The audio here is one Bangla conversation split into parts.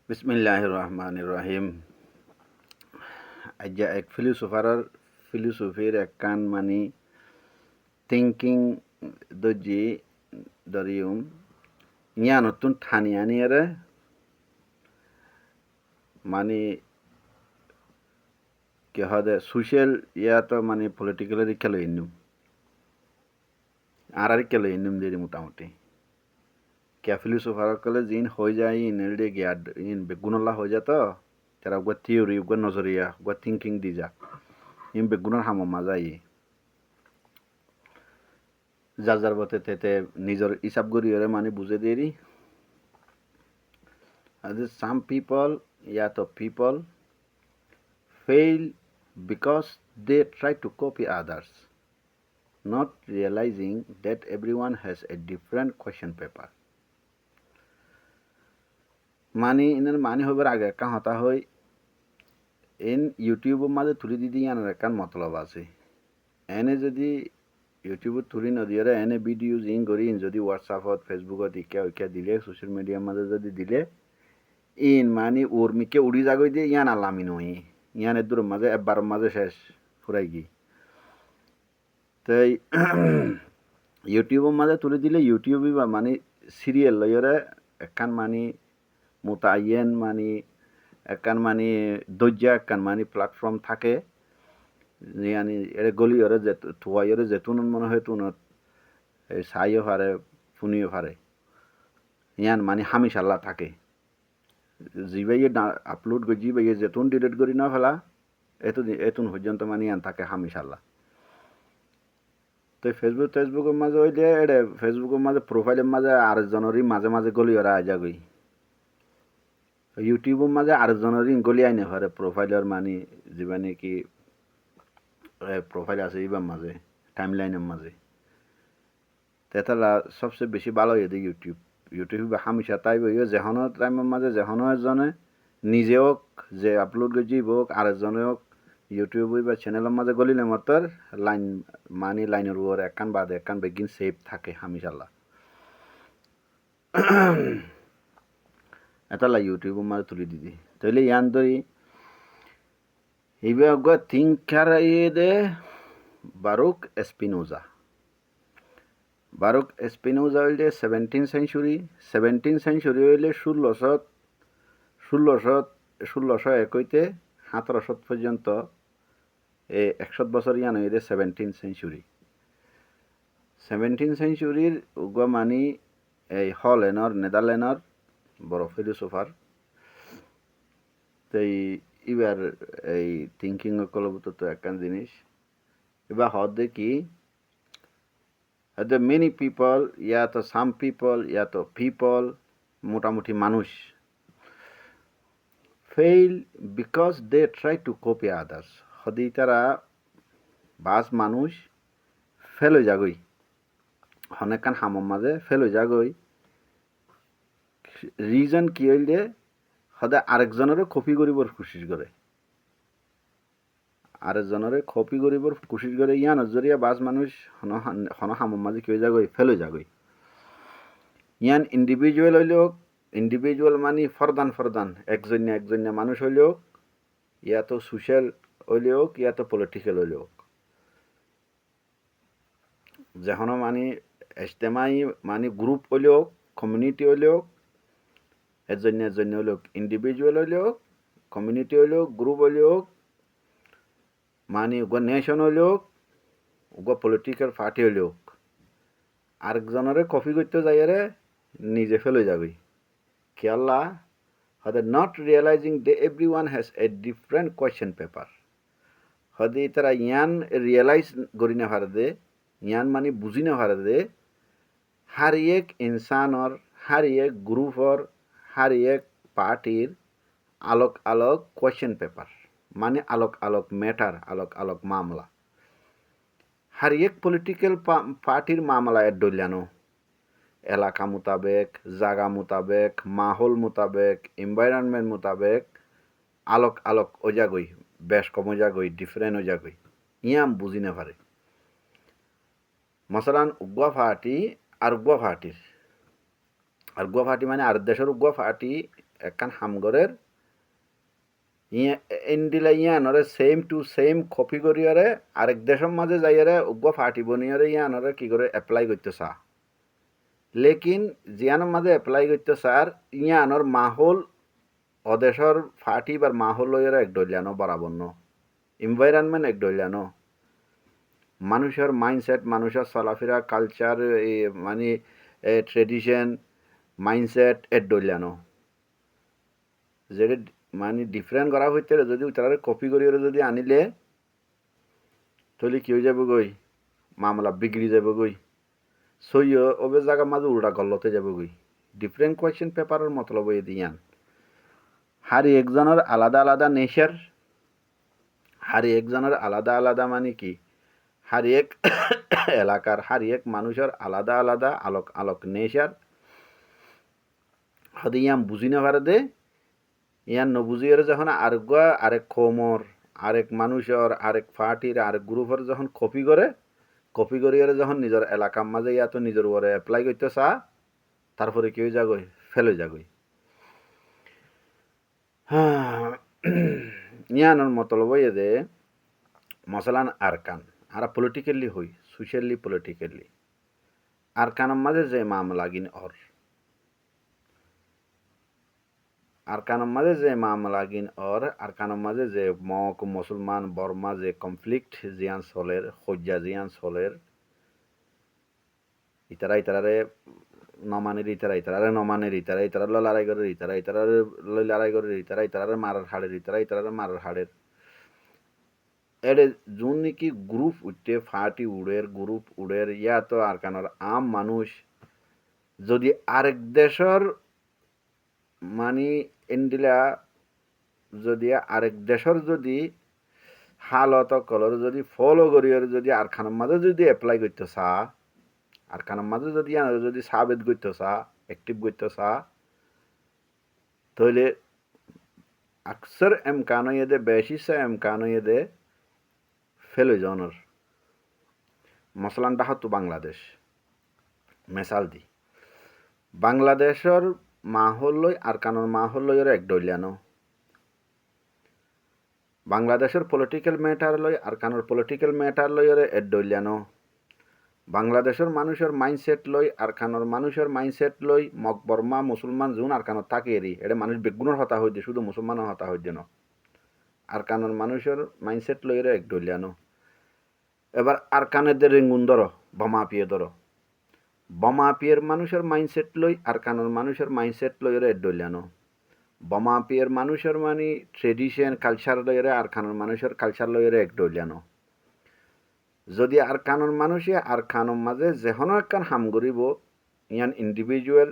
বিসমিল্লাহির রহমানির রহিম। আজ্ঞা এক ফিলোসফির একখান মানি থিঙ্কিং দজি দরিউম ইয়া নতুন ঠানি আনিয়ারে মানি কি হদে সোশ্যাল ইয়া তো মানে পলিটিক্যাল রিক্কালো ইন্নুম আর রিক্কালো ইন্নুম দেরি মোটামুটি কে ফিলোসফার কলে জিন হয়ে যায় ইন এলডে গিয়াড ইন বেগুনল্লা হয়ে যা তো তারা উগা থিওরি উগা নজরিয়া উগা থিঙ্কিং দি যা ইন বেগুনের হামো মাজাই যার বতে তেতে নিজের হিসাব করিয়রে মানে বুঝে দেরি some people people fail because they try to copy others, not realizing that everyone has a different question paper. মানে ইনার মানে হবার আগে একটা হতা হয় এন ইউটিউবের মাঝে তুলি দিদি আনার একটা মতলব আছে এনে যদি ইউটিউবত তুলি নদিয়ারে এনে ভিডিও জিং করি যদি হোয়াটসঅ্যাপত ফেসবুকত ইকা দিলে সোশ্যাল মিডিয়ার মাঝে যদি দিলে ইন মানে ওর মিকে উড়ি যাগই দিয়ে ইয়ান আলামি নই ইয়ান এর মাঝে একবার মাঝে শেষ ফুরাই গি তাই ইউটিউবের মাঝে তুলে দিলে ইউটিউবই বা মানে সিরিয়াল লইরে একখান মানে মোতায়েন মানে একখান মানে দজ্জা একখান মানে প্ল্যাটফর্ম থাকে ইয়ানি এর গলি ওরে যে থুয়াইরে যেতুন মনে হয় তুনত সাইও পারে ফুনিও পারে ইয়ান মানে হামিশাল্লা থাকে জিবাইয়ে আপলোড করে জিবাইয়ে যেতুন ডিলিট করি না ফেলা এতুন পর্যন্ত মানে ইয়ান থাকে হামিশাল্লা তো ফেসবুকের মাঝে ওই যে এটা ফেসবুকের মাঝে প্রোফাইলের মাঝে আরেকজনেরই মাঝে মাঝে গলি ওরা আজা গই ইউটিউবের মাঝে আরেকজনেরই গলি আইনে পারে প্রোফাইলের মানে যেবা নাকি প্রোফাইল আছে ইবার মাঝে টাইম লাইনের মাঝে তেতালা সবচেয়ে বেশি ভালো হয়ে ইউটিউব হামিশা তাই বইও যেহনো টাইমের মাঝে যেহনো এজনে নিজেও যে আপলোড করে যাইব আরেকজনেও ইউটিউব বা চ্যানেলের মাঝে গলিলে মতর লাইন মানে লাইনের উপর একখান বাদে একখান বেগিন সেভ থাকে হামিশাল্লাহ এতালা ইউটিউবের মাঝে তুলি দিদি তাইলে ইয়ান ধরি এইবার থিঙ্কার দে বারুক স্পিনোজা হইলে 17th সেঞ্চুরি হইলে 1601 হইতে 1700 পর্যন্ত 100 বছর ইয়ান হইলে 17th সেঞ্চুরির উগা মানি এই নেদারল্যান্ডর বড় ফিলোসফার তো এবার এই থিঙ্কিং কলবত তো একখান জিনিস এবার হদে কি the many people ইয়া তো some people ইয়া তো people মোটামুটি মানুষ fail because they try to copy others হদি তারা বাস মানুষ ফেল হয়ে যাগই অনেকখান হামর মাঝে ফেল হয়ে যাগই রিজন কি হইলে সদায় আরেকজনেরও কপি করিবার কোশিশ করে আরেকজনেরে কপি করিবার কোশিশ করে ইয়ান জরিয়া বাস মানুষ হন হামর মাঝে কি হয়ে যাগই ফেল হয়ে যাগই ইয়ান ইন্ডিভিজুয়াল মানে ফরদান একজন্য মানুষ হইলেও ইয়া তো সোশ্যাল হইলেও ইয়া তো পলিটিক্যাল হইলেও যেন মানে ইজতেমাই মানে গ্রুপ হইলেও কমিউনিটি হইলেও এজন্য হইলেও ইন্ডিভিজুয়াল হইলেও কমিউনিটি হইলেও গ্রুপ হইলেও মানে উগা নেশন হইলেও উগা পলিটিক্যাল পার্টি হইলেও আরেকজনেরে কপি করতে যাইয়ারে নিজে ফেলে যাবি খেয়াল্লা হদে not realising they everyone has a different question paper হদে তারা ইয়ান রিয়েলাইজ করি না পারে দে ইয়ান মানে বুঝি না পারে দে হার এক ইনসানর হার এক গ্রুপর হার এক পার্টির আলোক কোয়েশ্চেন পেপার মানে আলোক ম্যাটার আলোক মামলা হার এক পলিটিক্যাল পার্টির মামলা এর ডলিয়ানো এলাকা মোতাবেক জায়গা মোতাবেক মাহল মোতাবেক এনভায়রনমেন্ট মোতাবেক আলোক ওজাগই বেশ কম ওজাগই ডিফারেন্ট ওজাগই ইয়াম বুঝি না পারে মশলান উগ্র পার্টি মানে আর দেশের উগ্র পার্টি একখান হামগরের ইন্ডিলা ইয়ানরে সেম টু সেম কপি করিয়ারে আরেক দেশের মাঝে যাইয়ারে উগ্র ফাটি বনিয়ারে ইয়ানরে কি করে এপ্লাই করতে চা লেকিন জিয়ানোর মাঝে এপ্লাই করতে চার ইয়ানোর মাহল অদেশর ফাটি বা মাহল লইয়ারে এক ডলিয়ানো বরাবন্ন এনভায়রনমেন্ট এক ডলিয়ানো মানুষের মাইন্ডসেট মানুষের চলাফেরা কালচার মানে ট্রেডিশন মাইন্ডসেট এক ডলিয়ানো যেটা মানে ডিফারেন্ট করা হইতে যদি তারা কপি করি যদি আনিলে তাহলে কি হয়ে যাবে গই মামলা বিগড়ি যাবে গই সইও ওবে জায়গা মাঝে উল্টা গল্লতে যাবে গই ডিফারেন্ট কোয়েশ্চেন পেপারের মতলব এ দিয়ান হার একজনের আলাদা আলাদা নেচার হার একজনের আলাদা আলাদা মানে কি হার এক এলাকার হার এক মানুষের আলাদা আলাদা আলোক আলোক নেচার হতে ইয়াম বুঝি না পারে দে ইয়ান নবুঝিয়ে যখন আরেক কমর আরেক মানুষের আরেক পার্টির আরেক গ্রুপের যখন কপি করিয়ে যখন নিজের এলাকার মাঝে ইয়াতো নিজের উপরে এপ্লাই করতে চা তারপরে কি হয়ে যাগই ফেলে যাগই ইয়ানোর মতলব এ যে মশলান আরকান আর পলিটিক্যালি হই সোশ্যালি পলিটিক্যালি আরকানের মাঝে যে মামলা গিন আরকানের মাঝে যে মামলা গিন আরকানের মাঝে যে মক মুসলমান বর্মা যে কনফ্লিক্ট জিয়ান চলের সজ্জা জিয়ান চলের ইতারারে নমানের ইতারারে নমানের ইতারা লড়াই করে ইতারারে লড়াই করে ইতারারে ইতারারে মারার হাড়ের এডে যোন নাকি গ্রুপ উঠতে ফাটি গ্রুপ উড়ের ইয়া তো আরকানের আম মানুষ যদি আরেক দেশের মানে এন্ডিলা যদি আরেক দেশের যদি হালত কলর যদি ফলো করিয়ে যদি আরখানের মাঝে যদি এপ্লাই করতে চা আরখানের মাঝে যদি সাবেদ করতে চা অ্যাক্টিভ করতে চা তাহলে আকসর এমকানো দে বেশি সে এমকানো দে ফেলে জনের মশলানটা হতো বাংলাদেশ মেসাল দি বাংলাদেশের মাহল লই আরকানোর মাহল লইয়ের এক ডলিয়ানো বাংলাদেশের পলিটিক্যাল ম্যাটার লই আরকানোর পলিটিক্যাল ম্যাটার লইয়ের এক ডলিয়ানো বাংলাদেশের মানুষের মাইন্ডসেট লই আরকানোর মানুষের মাইন্ডসেট লই মক বর্মা মুসলমান জুন আরকানোর থাকে এরি এটা মানুষ বেগুনের হতা হইতে শুধু মুসলমানও হতা হইতে ন আরকানোর মানুষের মাইন্ডসেট লইয়ের এক ডলিয়ানো এবার আরকানেদের রেঙ্গুন ধরো বমাপিয়ে ধরো বমাপিয়ের মানুষের মাইন্ডসেট লই আরকানোর মানুষের মাইন্ডসেট লইয়ের এক ডলিয়ানো বমাপিয়ের মানুষের মানে ট্রেডিশন কালচার লইয়ের আরকানোর মানুষের কালচার লইয়ের এক ডলিয়ানো যদি আরকানোর মানুষে আরকানোর মাঝে যেহনো একখান হাম করিব ইয়ান ইন্ডিভিজুয়াল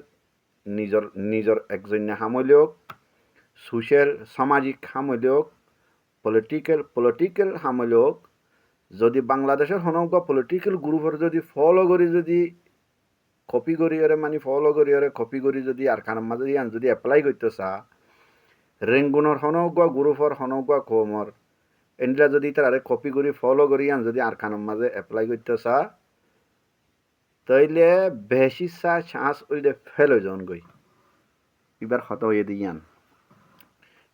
নিজর একজন হামলিওক সোশ্যাল সামাজিক হামলিওক পলিটিক্যাল হামলিওক যদি বাংলাদেশের হনক পলিটিক্যাল গ্রুপের যদি ফলো করি যদি কপি করিয়ারে মানে ফলো করিয়ারে কপি করি যদি আরকানোর মাঝে ইয়ান যদি এপ্লাই করতে চা রেঙ্গুনের হনক গ্রুপের হনক কমর এনরা যদি তারা কপি করি ফলো করি আন যদি আরকানোর মাঝে এপ্লাই করতে চা তাইলে বেশি চা চান্স ওইলে ফেল হয়ে যান গই এবার হত হয়ে দিয়ান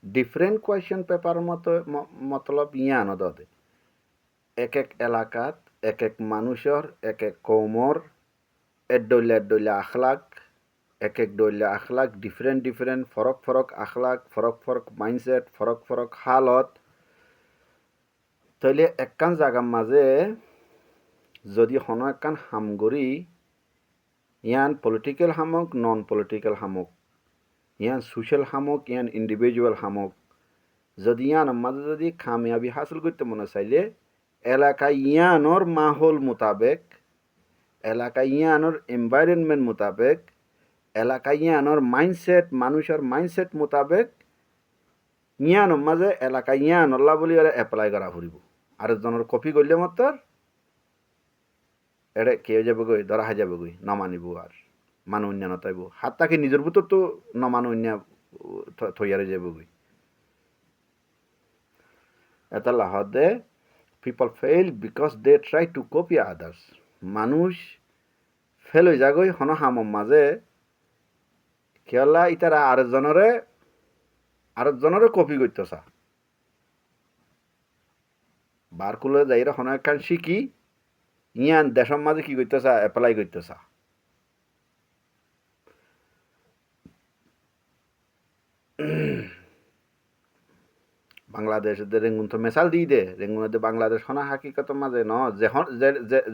ডিফারেন্ট কোয়েশ্চেন পেপার মতলব ইয়ান দে এক এলাকাত এক মানুষের এক কৌমর এড্ডইলা আখলাক এক ডইলা আখলাক ডিফারেন্ট ফরক আখলাক ফরক মাইন্ডসেট ফরক হালত তাইলে একখান জায়গার মাঝে যদি হন একখান হামগরি ইয়ান পলিটিক্যাল হামক নন পলিটিক্যাল হামক ইয়ান সোশ্যাল হামক ইয়ান ইন্ডিভিজুয়াল হামক যদি ইয়ান মাঝে যদি কামিয়াবি হাসিল করতে মনে চাইলে এলাকা ইয়ানোর মাহল মোতাবেক এলাকা ইয়ানোর এনভায়রনমেন্ট মোতাবেক এলাকা ইয়ানোর মাইন্ডসেট মানুষের মাইন্ডসেট মোতাবেক ইয়ানোর মাঝে এলাকা ইয়ানল্লা বলি এপ্লাই করা ফুরিব আরেকজনের কপি করলে মাত্র এটা কে যাবে গই ধরা হয়ে যাবে গই নমানিব আর মানু অন্য নতাইব হাত তাকে নিজের ভিতর তো নমানো অন্য থইয়ারে যাবে গই এটা লাহদে people fail because they try to copy others মানুষ ফেল হয়ে যাগই হন হামর মাঝে কেলা ইতারা আরেকজনরে আরেকজনেরও কপি করতেছা বারকুলে যাইরা হন একখান শিখি ইয়ান দেশের মাঝে কি করতেছা অ্যাপ্লাই করতেছা বাংলাদেশের রেঙ্গুন তো মেসাল দিই দে রেঙ্গুনের বাংলাদেশ হনা হাকিকত মাঝে ন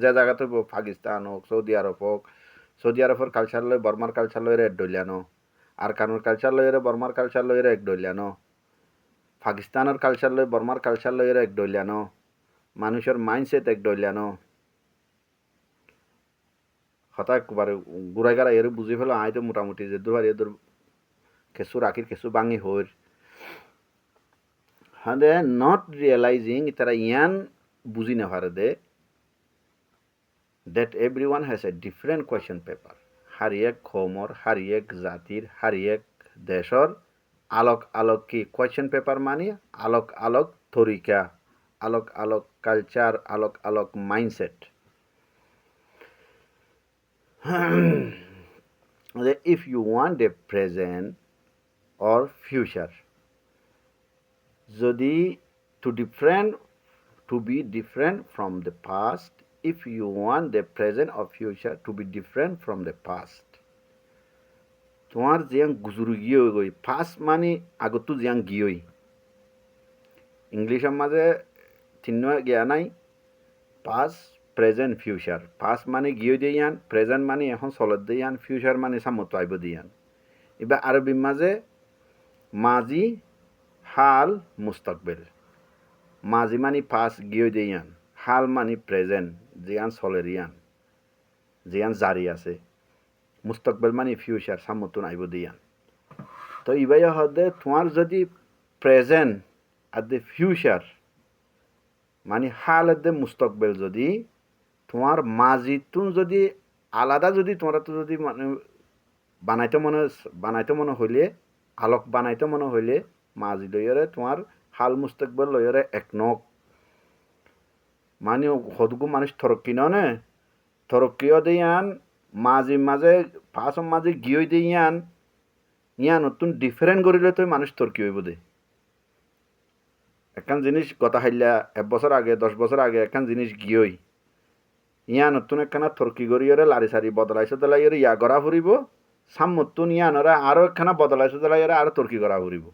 যে জায়গাতে পাকিস্তান হোক সৌদি আরবের কালচার লয় বর্মার কালচার লয় এক ডলিয়ানো আর কানুর কালচার লয় বর্মার কালচার লয় এক ডলিয়ানো পাকিস্তানের কালচার লয় বর্মার কালচার লয় এক ডলিয়ানো মানুষের মাইন্ডসেট এক ডলিয়ানো হঠাৎ একবারে ঘুরাই গাড়াই এর বুঝি ফেলো আই তো মোটামুটি যে দূর কেঁচু রাখির কেঁচু ভাঙি হইর হাদে নট রিয়েলাইজিং তারা ইয়ান বুঝি না পারে দে that everyone has a different question paper har ek khomor har ek জাতির har ek দেশর আলোক আলোক কি question paper মানে আলোক আলোক তরিকা আলোক আলোক কালচার আলোক আলোক mindset if you want a present or future যদি to be different from the past if you want the present or future to be different from the past তোমার জিয়াং গুজুরু গিয়ে গই ফার্স্ট মানে আগতো জিয়াং গিয়েই ইংলিশের মাঝে চিহ্ন গিয়া নাই পাস্ট প্রেজেন্ট ফিউচার পাস্ট মানে গিয়ে দিয়ান প্রেজেন্ট মানে এখন চলত দিয়ান ফিউচার মানে সামত আইব দিয়ান এবার আরবির মাঝে মাজি হাল মুস্তাকবেল মাজি মানে পাস্ট গিয়ে দিয়ান হাল মানে প্রেজেন্ট জিয়ান চলেরিয়ান জিয়ান জারি আছে মুস্তাকবেল মানে ফিউচার সামতুন আইব দিয়ান তো ইবাই হদে তোমার যদি প্রেজেন্ট আর দ্য ফিউচার মানে হাল আর দ্য মুস্তাকবেল যদি তোমার মাজিতুন যদি আলাদা যদি তোমরা তো যদি মানে বানাইতে মনে হইলে আলোক বানাইতে মনে হইলে মাজি লইরে তোমার হাল মুস্তাকবেল লইরে এক নক মানে হদগু মানুষ থরক্কি নে থরক্কিও দিয়ান মাঝে মাঝে ফাঁস মাঝে গিয়ে দিয়ান ইয়া নতুন ডিফারেন্ট করিলে তো মানুষ তর্কি হইব দে একখান জিনিস কথা হাইলা 1 বছর আগে 10 বছর আগে একখান জিনিস গিয়েই ইয়া নতুন একখানা তর্কি করিয়রে লারি সারি বদলাইছে দলাইরে ইয়া গড়া ফুরিব সামতুন ইয়ানরা আরো একখানা বদলাইছে দলাইরে আরো তর্কি করা ফুরিব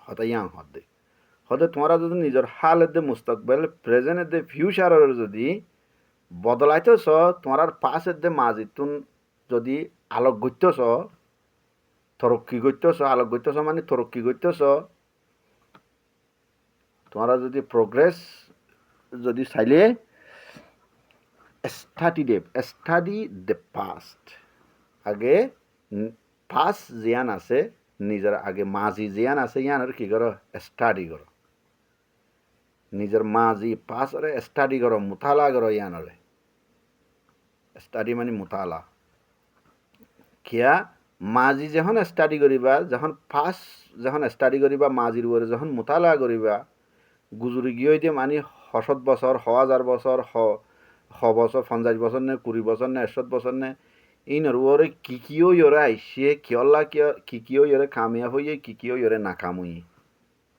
হতা ইয়াং হদে হতে তোমরা যদি নিজের হাল দে মুস্তাকবেল প্রেজেন্ট দে ফিউচারের যদি বদলাইতেছ তোমার পাশের দে মাজিতুন যদি আলোক গইতেছ তরক্কি করতেছ আলোক করতেছ মানে তরক্কি করতেছ তোমরা যদি প্রোগ্রেস যদি চাইলে স্টাডি দ্য পাস্ট আগে পাস্ট জিয়ান আছে নিজের আগে মাজি জিয়ান আছে ইয়ানের কি করো স্টাডি করো নিজের মাজি পাস্টরে স্টাডি করো মুতালা করো ইয়ানরে স্টাডি মানে মুতালা কিয়া মাজি যখন স্টাডি করিবা যখন ফার্স্ট যখন স্টাডি করিবা মাজির উপরে যখন মুতালা করিবা গুজুরি গিয়ে দিয়ে মানে 100 বছর 1000 বছর 100 বছর 50 বছর নে 20 বছর নে 100 বছর নে ইনর ওরে কিকিও ইরে আইসে কিয়লা কিকিও ইরে কামিয়াব হইয়ে কিকিও ইরে নাকাম হইয়ে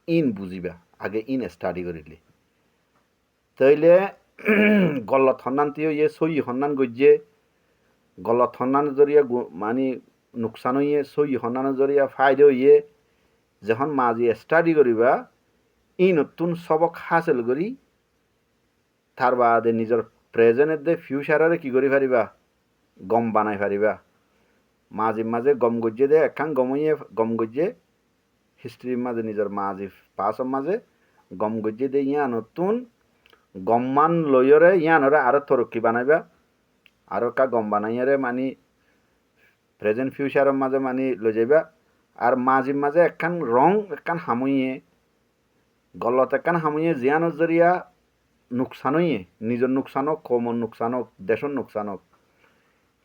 ইন বুঝিবা আগে ইন স্টাডি করিলে তাইলে গলত হন্নান্তিও ইয়ে সই হন্নান গজ্জে গলত হন্নান জরিয়া মানে নুকসান হইয়ে সই হন্নান জরিয়া ফায়দা হইয়ে যখন মাজি স্টাডি করিবা ই নতুন সবক হাসিল করি তার বাদে নিজের প্রেজেন্টের দে ফিউচারে কি করি পারিবা গম বানাই পারিবা মাঝে মাঝে গম গজ্জে দে একখান গমইয়ে গম গজ্জে হিস্ট্রির মাঝে নিজের মাঝি পাসর মাঝে গম গজ্জে দে ইয়া নতুন গমমান লইরে ইয়ানরে আরো তরক্কি বানাইবা আরো কা গম বানাইয়ারে মানে প্রেজেন্ট ফিউচারের মাঝে মানে লই যাইবা আর মাঝে মাঝে একখান রং একখান হামুইয়ে গলত একখান হামুইয়ে জিয়ানোর জরিয়া নুকসান হইয়ে নিজের নুকসান হোক কমন নুকসান হোক দেশের নুকসান হোক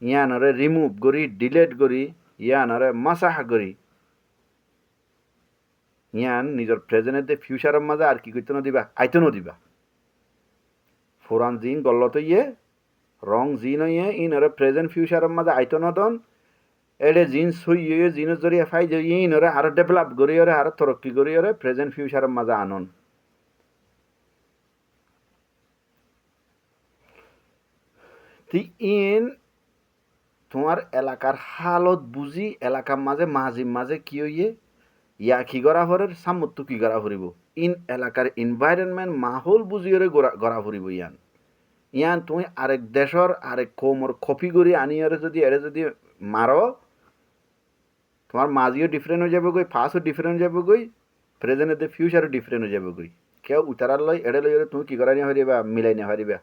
ইয়ানরে রিমুভ করি ডিলেট করি ইয়ানরে মাসাহ করি ইয়ান নিজের প্রেজেন্টের ফিউচারের মাঝে আর কি করতে দিবা আইতে দিবা ফুরান জিন গলত ইয়ে রং জিন ইয়ে ইনরে প্রেজেন্ট ফিউচারের মাঝে আইতে দন এডে জিন্স হইয়ে জিনিস জরিয়ে ফাই যে ইনরে আরো ডেভেলপ করিয়রে আরো তরক্কি করিয়রে প্রেজেন্ট ফিউচারের মাঝে আনন তি ইন তোমার এলাকার হালত বুঝি এলাকার মাঝে মাঝে মাঝে কি হইয়ে ইয়া কি করা ফরের সামুত্তু কি করা ফুরিব ইন এলাকার এনভায়রনমেন্ট মাহল বুঝিয়রে গড়া ফুরিব ইয়ান ইয়ান তুমি আরেক দেশর আরেক কৌমর কপি করে আনিয়রে যদি এরে যদি মারো তোমার মাঝিও ডিফারেন্ট হয়ে যাবে গই ফার্স্টও ডিফারেন্ট হয়ে যাবে গই প্রেজেন্ট ফিউচারও ডিফারেন্ট হয়ে যাবে গই কেউ উতারার লয় এড়ে লই তুমি কি করা নিয়ে হারিবা মিলাই নিয়ে হারিবা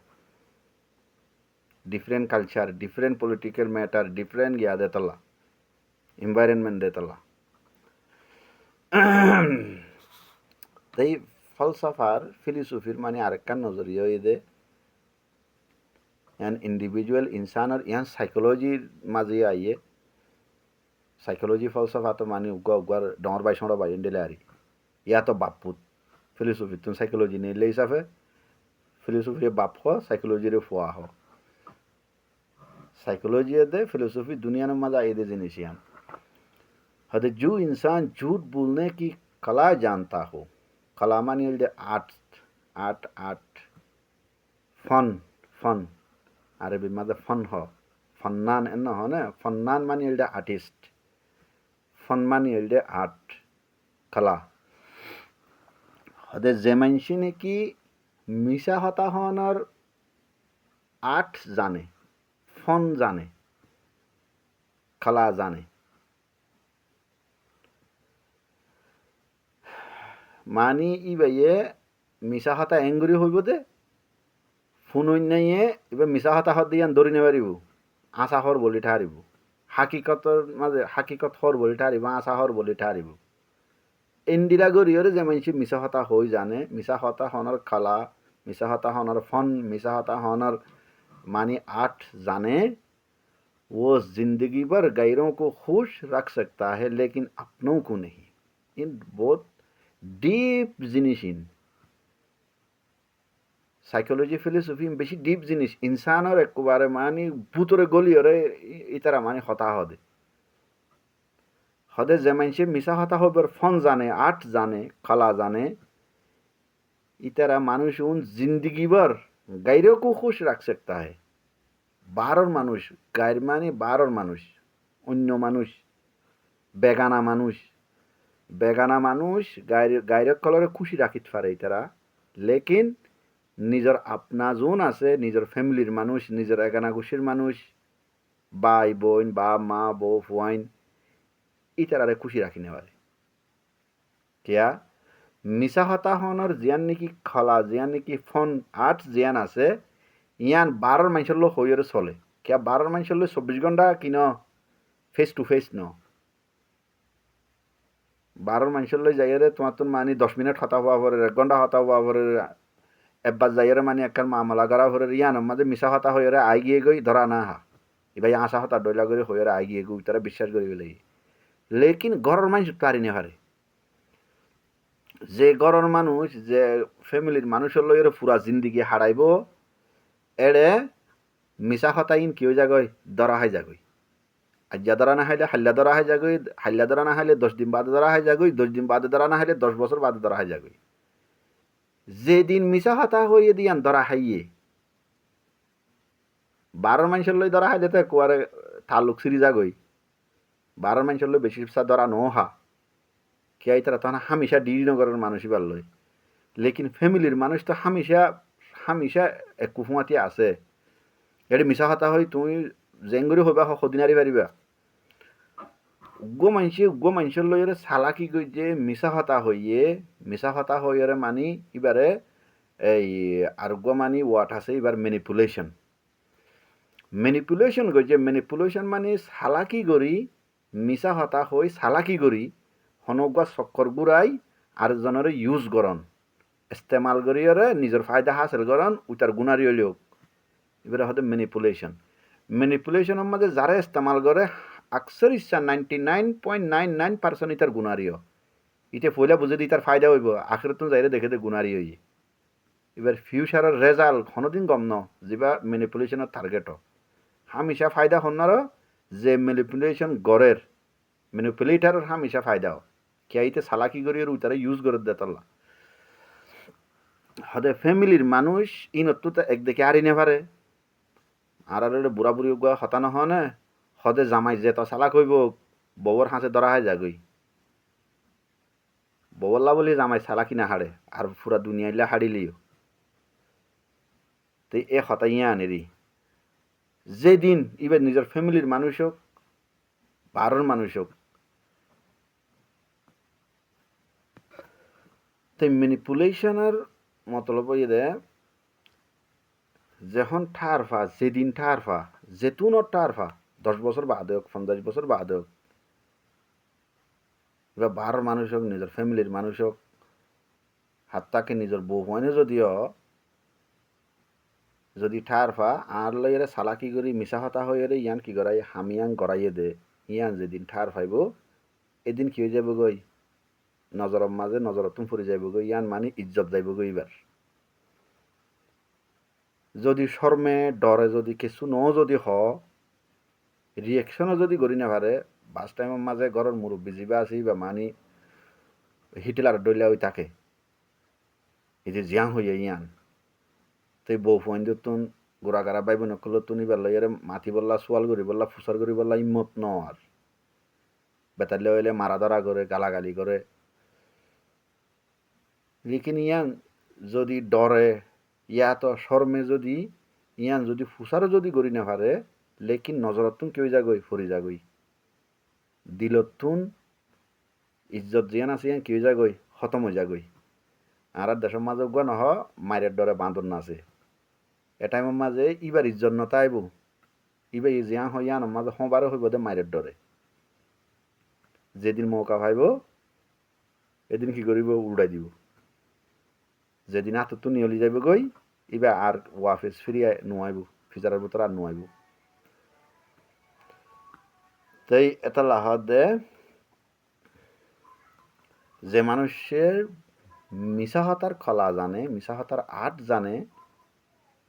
different culture different political matter different গিয়া দেতলা এনভায়রনমেন্ট দেতলা তাই ফলসাফার ফিলোসফির মানে আরেকখান নজরিয়া দে ইয়ান ইন্ডিভিজুয়াল ইনসানের ইয়ান সাইকোলজির মাঝে আইয়ে সাইকোলজি ফলসফা তো মানে উগা উগার ডর বাই সড় বাই ইন্ডেলে আরি ইয়া তো বাপুত ফিলোসফি তুমি সাইকোলজি নিলে হিসাবে ফিলোসফির বাপ হ সাইকোলজির ফুয়া হ साइकोलॉजी दे फिलोसफी दुनिया में मजा आए दे जिनिशियान हदे जो इंसान झूठ बोलने की कला जानता हो कला मानी the art art art fun fun अरबी मजा फन हो फन्नान एन हो ना फन्नान मानी दे आर्टिस्ट फन मानी दे आर्ट कला हदे जेमानशी ने की मिशा हता होनर आर्ट जाने फन जाने कला जाने मानी इबाइये मिसा हता एंग्री हইব দে ফোন হইনাইয়ে ইবা মিছা হতা হদ দিয়ান ধরি নে পারিব আশা হর বলি ঠারিব হাকিকতর মাঝে হাকিকত হর বলি ঠারিব আশা হর বলি ঠারিব ইন্দিরা গরিয়রে যে মানুষ মিছা হতা হই জানে মিছা হতা হনর কলা মিছা হতা হনর ফন মিছা হতা হনর मानी आर्ट जाने वो जिंदगी भर गैरों को खुश रख सकता है लेकिन अपनों को नहीं इन बहुत डीप जिनिस इन साइकोलॉजी फिलोसफी में बेशी डीप जिनिस इंसान और एक बारे मानी भूतरे गोली और इतरा मानी हता हदे हदे जमीन से मिसा हता हो पर फन जाने आर्ट जाने कला जाने इतरा मानुष उन जिंदगी भर गैरों को खुश रख सकता है बारर मानुष गायर माने बारर मानुष अन्य मानुष बेगाना मानुष गायर कलरे खुशी राखित पारे इतारा लेकिन निजर अपना जोन आछे निजर फैमिलिर मानुष निजर एगाना गुशिर मानुष भाई बोन बाप मा बो फुआइन इतारारे खुशी राखिने पारे क्या मिसा हता हनर जियान निकी खला जियान निकी फन आर्ट जियान आछे ইয়ান 12 মানুষের লোক হইরে চলে क्या 12 মানুষের লোক 24 ঘন্টা কিনো ফেস টু ফেস ন 12 মানুষের লোক যাইরে তোমার তো মানে 10 মিনিট হতা হওয়া পরে 1 ঘন্টা হতা হওয়া পরে একবার যাইরে মানে একখান মামলা করা পরে ইয়ান আমাদের মিছা হতা হইরে আই গিয়ে গই ধরা না হা এবাই আশা হতা ডইলা করে হইরে আই গিয়ে গই তারা বিশ্বাস করি বলে লেকিন ঘরের মানুষ পারি না পারে যে ঘরের মানুষ যে ফ্যামিলির মানুষের লইরে পুরা জিন্দেগি হারাইব এড়ে মিছা হতা ইন কি হয়ে যাগই ধরা হয়ে যাগই আজ্জা ধরা না হইলে হাল্লা ধরা হয়ে যাগই হাল্লা ধরা না হইলে 10 দিন বাদে ধরা হয়ে যাগই 10 দিন বাদে ধরা না হইলে 10 বছর বাদে ধরা হয়ে যাগই যেদিন মিছা হতা হইয়ে দিয়ান ধরা হাইয়ে 12 মানুষের লই ধরা হইলে তো কোয়ারে তালুক সিরি যাগই 12 মানুষের লই বেশি ধরা নহা কে আইতারা তখন হামেশা ডিনগরের মানুষই ভাল লই লেকিন ফ্যামিলির মানুষ তো হামেশা এক কুফুমাতি আছে এটি মিছা হতা হয় তুমি জেঙ্গুরি হইবা সদিনারি পারিবা উগ্র মানুষের লইরে চালাকি গই যে মিছা হতা হইয়ে মানি এবারে এই আরোগ্য মানি ওয়াট আছে এবার ম্যানিপুলেশন গই যে ম্যানিপুলেশন মানে চালাকি করি মিছা হতা হই চালাকি করি হনগুয়া চক্কর গুড়াই আরেকজনের ইউজ করন ইস্তেমাল করিয়রে নিজের ফায়দা হাসিল করন উতার গুণারি হইলেও এবারে হতে ম্যানিপুলেশনের মধ্যে যারা ইস্তেমাল করে আকসর ইচ্ছা 99.99% ইতার গুণারিও ইতে ফইলা বুঝে দিই তার ফায়দা হইব আখেরত যাইরে দেখে দে গুণারি হই এবার ফিউচারের রেজাল্ট কোনোদিন গম ন যেবা ম্যানিপুলেশনের টার্গেট হামেশা ফায়দা হন্নার যে ম্যানিপুলেশন গড়ের ম্যানিপুলেটারের হামেশা ফায়দাও কিয়াইতে সালাকি করিয়ে উতারা ইউজ করে দেতাল্লা হদে ফ্যামিলির মানুষ ইনত্তুতে একদিকে আরি নেভারে আর বুড়া বুড়ি গুয়া হতানো হনে হদে জামাই যেত সালাক হইব বউর হাঁসে ধরা হয় যাগই বউল্লা বলি জামাই সালাকি না হাড়ে আর পুরা দুনিয়াইলে হাড়িলিও তো এ হতাইয়া আনেরি যেদিন ইবার নিজের ফ্যামিলির মানুষ হোক বারোর মানুষ হোক তো ম্যানিপুলেশনের মতলব দে যখন ঠারফা যেদিন ঠারফা যেতুনর ঠারফা 10 বছর বাদ হোক 50 বছর বাদ হোক এবার বারোর মানুষ হোক নিজের ফ্যামিলির মানুষ হোক হাত্তাকে নিজের বউ হয়নে যদিও যদি ঠারফা আর লইরে সালাকি করি মিশা হতা হয়ে ইয়ান কি করাই হামিয়াং গড়াইয়ে দে ইয়ান যেদিন ঠার ফাইব এদিন কি হয়ে যাব গই নজরের মাঝে নজরতুন ফুরি যাইব গই ইয়ান মানে ইজ্জত যাইব গই এবার যদি শর্মে ডরে যদি কিছু ন যদি হ রিয়েকশনও যদি করি না পারে বাস টাইমের মাঝে ঘরের মুরব্বী যিবা আছে বা মানি হিটলার ডইলা ওই তাকে এই যে জিয়াং হইয়া ইয়ান তুই বউ ফোন গোড়া গাড়া বাইব নকল তুনি বেলা ইয়ারে মাতি বললা সোয়াল করি বললা ফুসার করি বললা ইম্মত ন আর বেতালে হইলে মারা ধরা করে গালাগালি করে লেকিন ইয়ান যদি ডরে ইয়া তো শর্মে যদি ইয়ান যদি ফুসারও যদি করি না পারে লেকিন নজরতুন কেউ যাগই ফরি যাগই দিলতুন ইজ্জত জিয়ান আছে ইয়ান কেউ যাগই খতম হয়ে যাগই আর দেশের মাঝে গুয়া নহ মায়ের ডরে বাঁধন নাছে এটাইমের মাঝে ইবার ইজ্জত নতা আইব ইবার জিয়া হইয়ান মাঝে হবারও হইব দে মায়ের ডরে যেদিন মৌকা ভাইব এদিন কি করিব উড়াই দিব যেদিন হাততো নিয়লি যাইব গই ইবা আর ওয়াফেস ফিরিয়ে নোয়াইব ফিচারের ভিতরে আর নোয়াইব তাই এটা লাহত দে যে মানুষের মিশা হতার খলা জানে মিশা হতার আর্ট জানে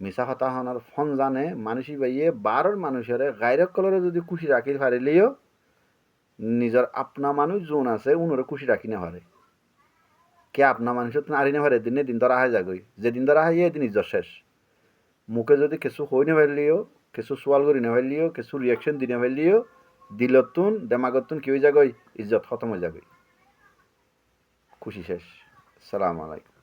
মিশা হতা হনার ফোন জানে মানুষই বাইয়ে বারোর মানুষের গাইরক কলরে যদি খুশি রাখি পারিলেও নিজের আপনা মানুষ যোন আছে উনরে খুশি রাখি না পারে কে আপনা মানুষের আরি না পারে দিনে দিন ধরা হয় যাগই যেদিন ধরা হয় এদিন ইজ্জত শেষ মুখে যদি কিছু হই না পারলিও কিছু সোয়াল করি না পারলিও কিছু রিয়াকশন দি না পারলিও দিলতুন দেমাগতুন কি হয়ে যাগই ইজ্জত খতম হয়ে যাগই খুশি শেষ সালাম আলাইকুম